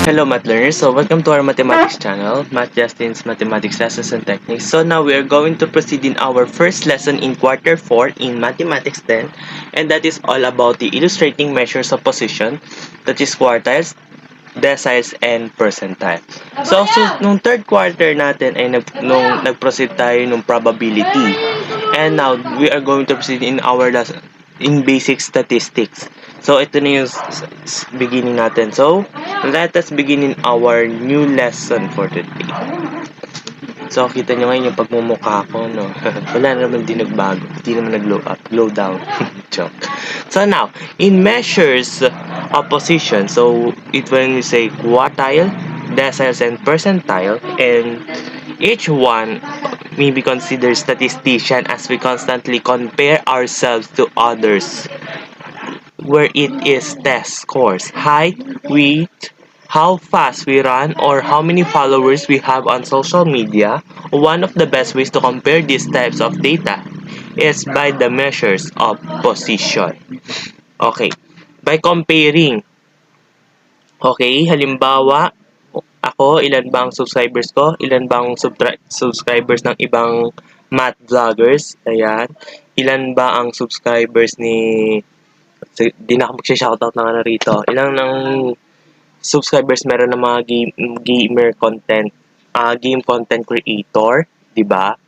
Hello math learners, so welcome to our mathematics channel, Math Justin's Mathematics Lessons and Techniques. So now we are going to proceed in our first lesson in quarter 4 in Mathematics 10, and that is all about the illustrating measures of position, that is quartiles, deciles, and percentile. So nung third quarter natin ay nag-proceed tayo nung probability. And now we are going to proceed in our lesson in basic statistics. So ito na yung beginning natin. So let us begin in our new lesson for today. So kita nyo ngayon yung pagmumukha ko, no? Wala naman din nagbago. Hindi naman nag-glow up, glow down. Joke. So now, in measures of position, so when we say quartile, deciles, and percentile, and each one may be considered statistician as we constantly compare ourselves to others, where it is test scores, height, weight, how fast we run, or how many followers we have on social media. One of the best ways to compare these types of data is by the measures of position. Okay, by comparing. Okay, halimbawa, ako, ilan ba ang subscribers ko? Ilan ba ang subscribers ng ibang math vloggers? Ayan. Ilan ba ang subscribers ni... Di na ako mag-shoutout na nga rito. Ilan ng subscribers meron ng mga gamer content, game content creator, di ba?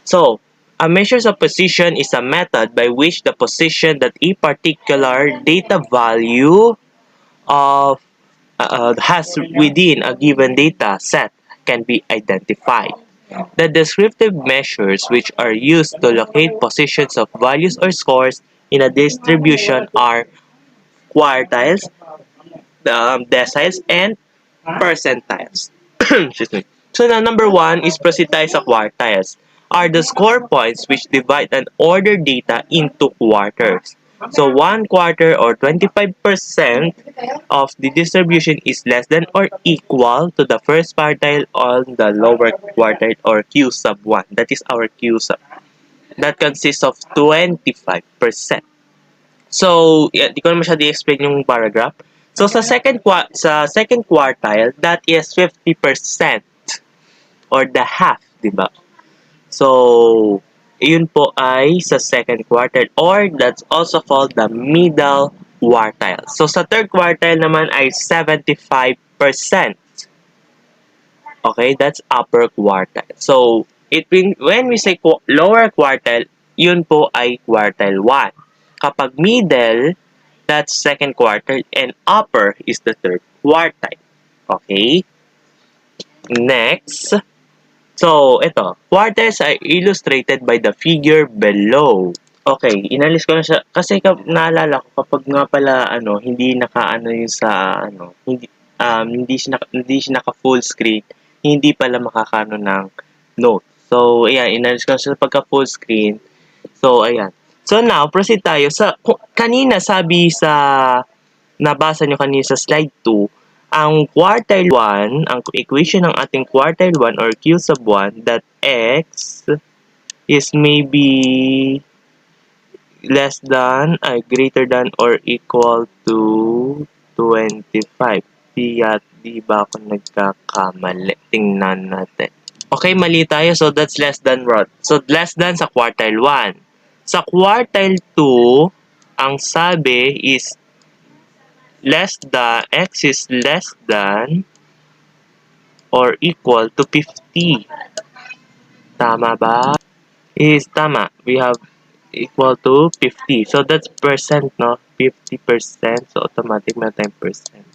So, a measures of position is a method by which the position that a particular data value of has within a given data set can be identified. The descriptive measures which are used to locate positions of values or scores in a distribution are quartiles, deciles, and percentiles. Excuse me. So now, number one is percentiles sa quartiles. Are the score points which divide an ordered data into quarters. So 1 quarter or 25% of the distribution is less than or equal to the first quartile on the lower quartile, or Q sub 1. That is our Q sub. That consists of 25%. So, di ko na masyado i-explain yung paragraph. So, sa second quartile, that is 50% or the half, di ba? So, yun po ay sa second quartile, or that's also called the middle quartile. So, sa third quartile naman ay 75%. Okay, that's upper quartile. So, when we say lower quartile, yun po ay quartile 1. Kapag middle, that's second quartile, and upper is the third quartile. Okay? Next. So, ito. Quartiles are illustrated by the figure below. Okay, inalis ko na siya. Kasi naalala ko, kapag nga pala, hindi naka-ano yung sa, hindi siya naka full screen, hindi pala makakano ng note. So, ayan, inalis ko na siya pagka full screen. So, ayan. So, now, proceed tayo. Kanina, sabi nabasa nyo kanina sa slide 2, ang quartile 1, ang equation ng ating quartile 1 or Q sub 1, that x is maybe greater than or equal to 25. Di ba ako nagkakamali? Tingnan natin. Okay, mali tayo. So, that's less than what? So, less than sa quartile 1. Sa quartile 2, ang sabi is x is less than or equal to 50. Tama ba? Tama. We have equal to 50. So, that's percent, no? 50%. So, automatic na tayong percent.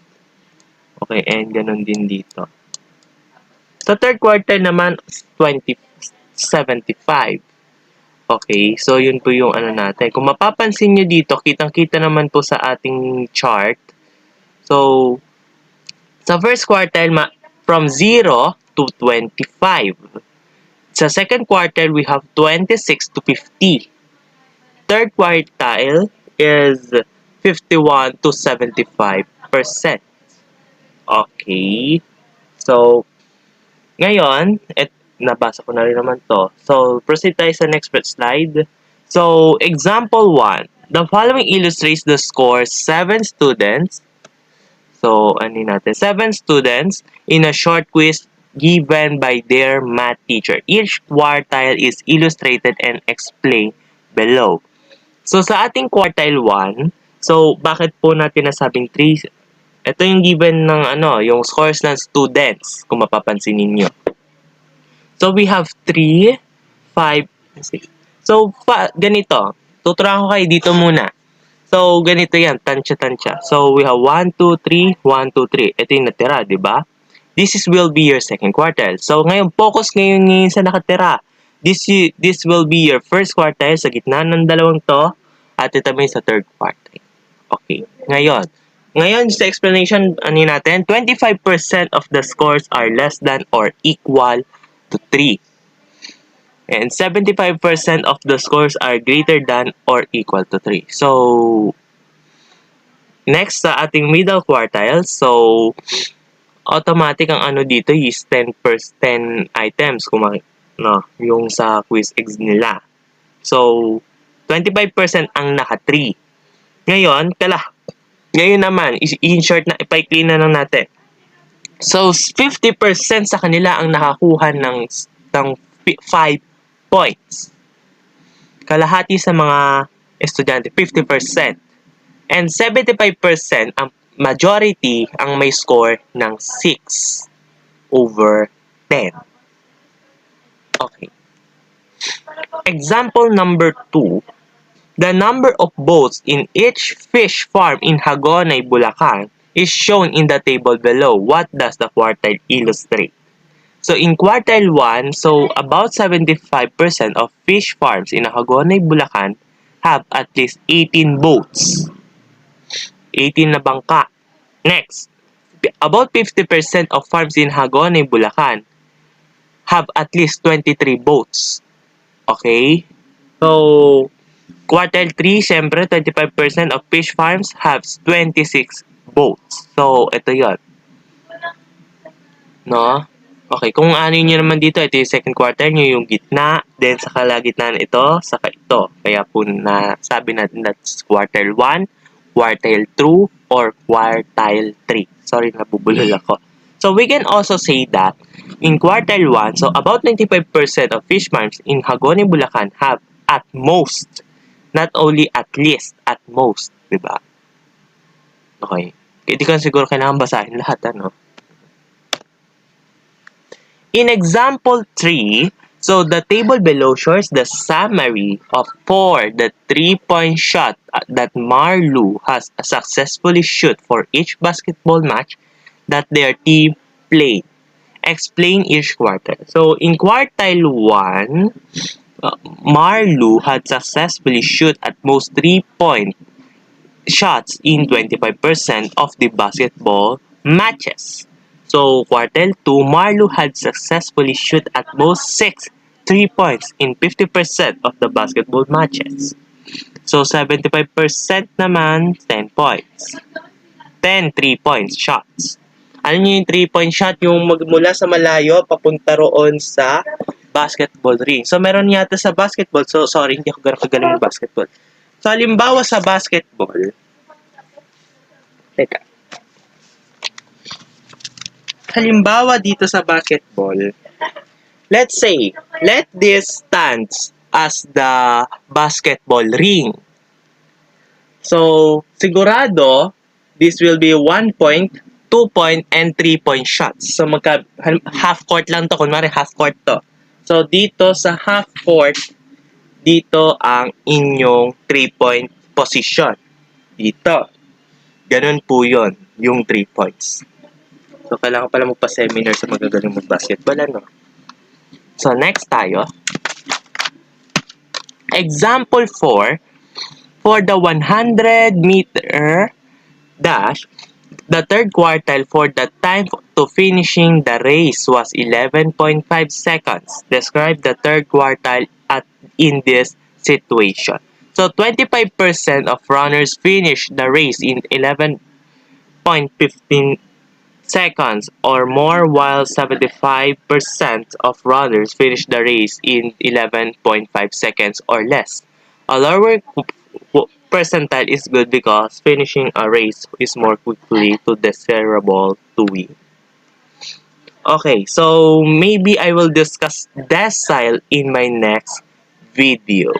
Okay, and ganun din dito. Sa third quartile naman, 75. Okay, so yun po yung natin. Kung mapapansin nyo dito, kitang-kita naman po sa ating chart. So, sa first quartile, from 0 to 25. Sa second quartile, we have 26 to 50. Third quartile is 51 to 75%. Okay. So, ngayon, nabasa ko na rin naman to. So, proceed tayo sa next slide. So, example 1. The following illustrates the score 7 students. So, ano natin? 7 students in a short quiz given by their math teacher. Each quartile is illustrated and explained below. So, sa ating quartile 1, so, bakit po natin nasabing 3? Ito yung given ng yung scores ng students, kung mapapansin ninyo. So, we have 3, 5, 6. So, ganito. Tuturuan ko kayo dito muna. So, ganito yan. Tansya-tansya. So, we have 1, 2, 3, 1, 2, 3. Ito yung natira, di ba? Will be your second quartile. So, ngayon, focus ngayon sa nakatira. This will be your first quartile sa gitna ng dalawang to. At ito may sa third quartile. Okay. Ngayon sa explanation natin, 25% of the scores are less than or equal to 3. And 75% of the scores are greater than or equal to 3. So, next sa ating middle quartile, so, automatic ang dito is 10 items yung sa quiz eggs nila. So, 25% ang naka 3. Ngayon naman, in-short na, ipaikli na lang natin. So, 50% sa kanila ang nakakuha ng 5 points. Kalahati sa mga estudyante, 50%. And 75% ang majority ang may score ng 6 over 10. Okay. Example number 2. The number of boats in each fish farm in Hagonay, Bulacan is shown in the table below. What does the quartile illustrate? So in quartile 1, so about 75% of fish farms in Hagonay, Bulacan have at least 18 boats. 18 na bangka. Next, about 50% of farms in Hagonay, Bulacan have at least 23 boats. Okay? So, quartile 3, syempre, 25% of fish farms have 26 boats. So, ito yon, no? Okay, kung ano nyo naman dito, ito yung second quartile nyo, yung gitna, then sa kalagitnaan ito, saka ito. Kaya po sabi natin that's quartile 1, quartile 2, or quartile 3. Sorry, nabubulol ako. So, we can also say that in quartile 1, so about 95% of fish farms in Hagones, Bulacan have at most, not only at least, at most, diba? Okay. Hindi ko siguro kailangan basahin lahat, In example 3, so the table below shows the summary of the 3-point shot that Marlu has successfully shoot for each basketball match that their team played. Explain each quartile. So in quartile 1, Marlu had successfully shoot at most 3-point shots in 25% of the basketball matches. So, quartile 2, Marlu had successfully shoot at most 6 3 points in 50% of the basketball matches. So, 75% naman, 10 points. 10 3-point shots. Ano yung 3-point shot? Yung mula sa malayo, papunta roon sa basketball ring. So, meron yata sa basketball. So, sorry, hindi ako kagaling ng basketball. So, halimbawa sa basketball, halimbawa dito sa basketball, let's say, let this stands as the basketball ring. So, sigurado, this will be 1-point, 2-point, and 3-point shots. So, half court lang to. Kunwari, half court to. So, dito sa half court, dito ang inyong 3-point position. Dito. Ganun po yun, yung 3 points. So, kailangan pala magpa-seminar sa magagaling mag-basketball, So, next tayo. Example 4. For the 100-meter dash, the third quartile for the time to finishing the race was 11.5 seconds. Describe the third quartile in this situation. So, 25% of runners finished the race in 11.15 seconds or more, while 75% of runners finished the race in 11.5 seconds or less. A lower percentile is good because finishing a race is more quickly to desirable to win. Okay, so maybe I will discuss decile in my next video.